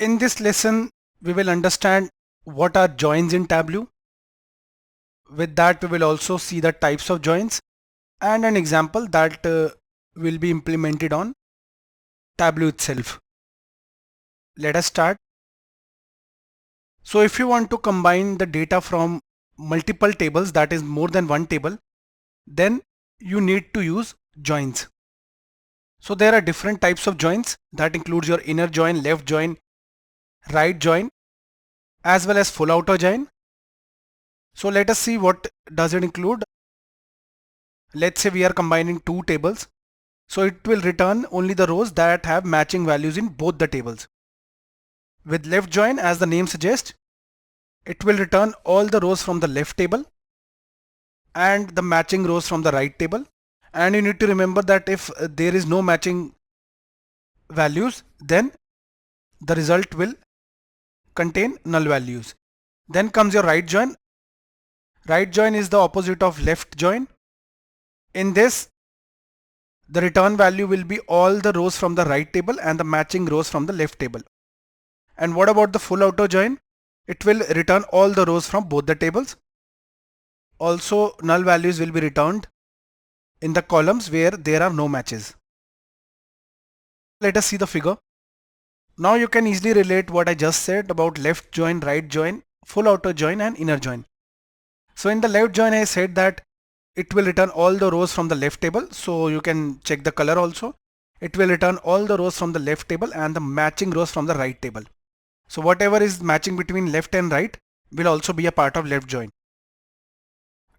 In this lesson, we will understand what are joins in Tableau. With that, we will also see the types of joins and an example that will be implemented on Tableau itself. Let us start. So if you want to combine the data from multiple tables, that is more than one table, then you need to use joins. So there are different types of joins that includes your inner join, left join, right join, as well as full outer join. So let us see what does it include. Let's say we are combining two tables. So it will return only the rows that have matching values in both the tables. With left join, as the name suggests, it will return all the rows from the left table and the matching rows from the right table. And you need to remember that if there is no matching values, then the result will contain null values. Then comes your right join. Right join is the opposite of left join. In this, the return value will be all the rows from the right table and the matching rows from the left table. And what about the full outer join? It will return all the rows from both the tables. Also, null values will be returned in the columns where there are no matches. Let us see the figure. Now you can easily relate what I just said about left join, right join, full outer join and inner join. So in the left join, I said that it will return all the rows from the left table. So you can check the color also. It will return all the rows from the left table and the matching rows from the right table. So whatever is matching between left and right will also be a part of left join.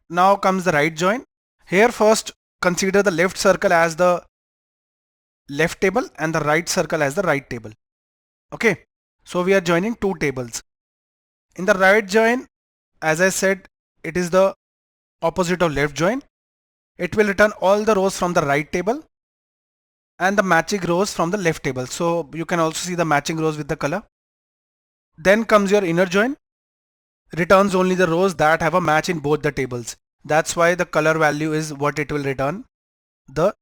Now comes the right join. Here first consider the left circle as the left table and the right circle as the right table. Okay, so we are joining two tables. In the right join, as I said, it is the opposite of left join. It will return all the rows from the right table and the matching rows from the left table. So you can also see the matching rows with the color. Then comes your inner join. Returns only the rows that have a match in both the tables. That's why the color value is what it will return, the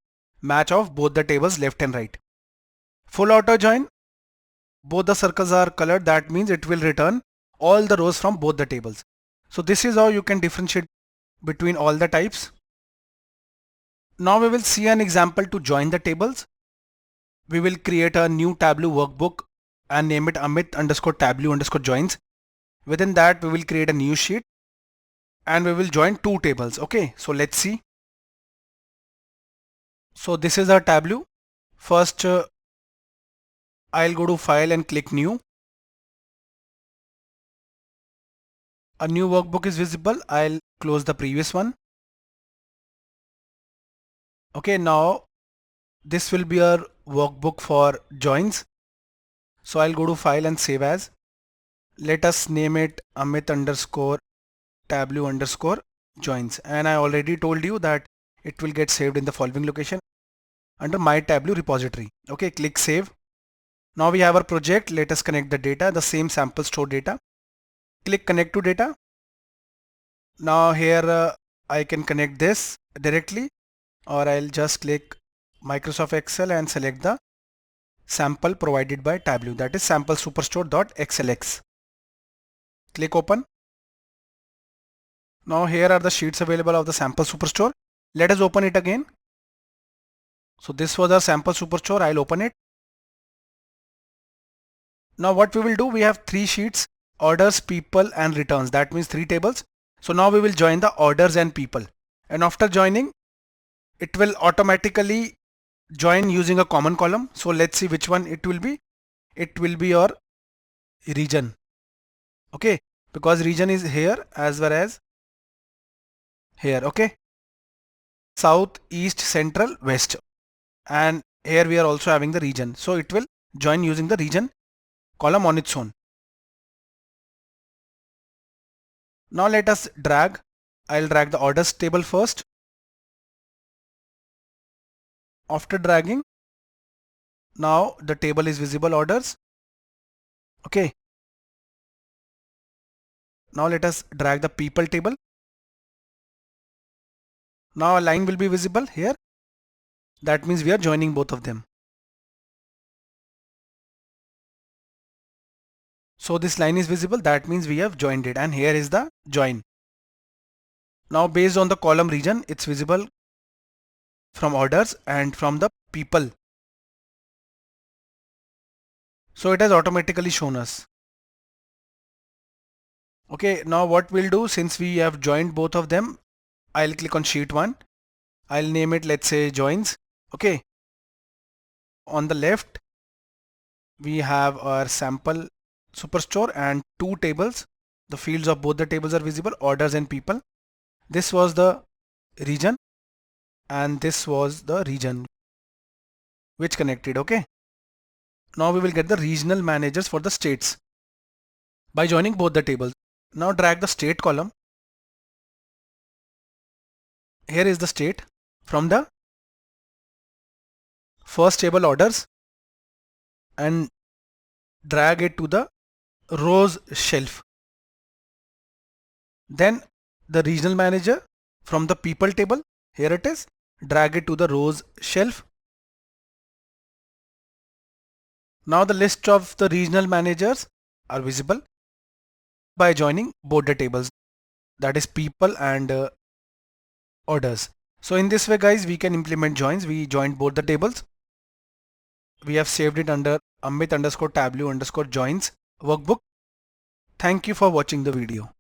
match of both the tables left and right. Full outer join, both the circles are colored, that means it will return all the rows from both the tables. So this is how you can differentiate between all the types. Now we will see an example to join the tables. We will create a new Tableau workbook and name it Amit_Tableau_joins. Within that, we will create a new sheet and we will join two tables. Okay, so let's see. So this is our Tableau. First, I'll go to File and click New. A new workbook is visible. I'll close the previous one. Okay, now this will be our workbook for joins. So I'll go to File and Save As. Let us name it Amit_Tableau_joins. And I already told you that it will get saved in the following location under My Tableau repository. Okay, click Save. Now we have our project. Let us connect the data, the same sample store data. Click Connect to Data. Now here I can connect this directly, or I'll just click Microsoft Excel and select the sample provided by Tableau, that is sample superstore.xlx. Click Open. Now here are the sheets available of the sample superstore. Let us open it again. So this was our sample superstore. I'll open it. Now what we will do, we have three sheets: orders, people and returns. That means three tables. So now we will join the orders and people. And after joining, it will automatically join using a common column. So let's see which one it will be. It will be your region. Okay, because region is here as well as here. Okay, south, east, central, west, and here we are also having the region. So it will join using the region column on its own. Now let us drag. I'll drag the orders table first. After dragging, now the table is visible, orders. Okay. Now let us drag the people table. Now a line will be visible here. That means we are joining both of them. So this line is visible, that means we have joined it, and here is the join. Now based on the column region, it's visible from orders and from the people. So it has automatically shown us. Okay, now what we'll do, since we have joined both of them, I'll click on sheet 1. I'll name it, let's say, joins. Okay. On the left, we have our sample superstore and two tables. The fields of both the tables are visible, orders and people. This was the region and this was the region which connected. Okay. Now we will get the regional managers for the states by joining both the tables. Now drag the state column. Here is the state from the first table orders and drag it to the rows shelf. Then the regional manager from the people table, here it is, drag it to the rows shelf. Now the list of the regional managers are visible by joining both the tables, that is people and orders. So in this way guys, we can implement joins. We joined both the tables. We have saved it under Amit_Tableau_joins workbook. Thank you for watching the video.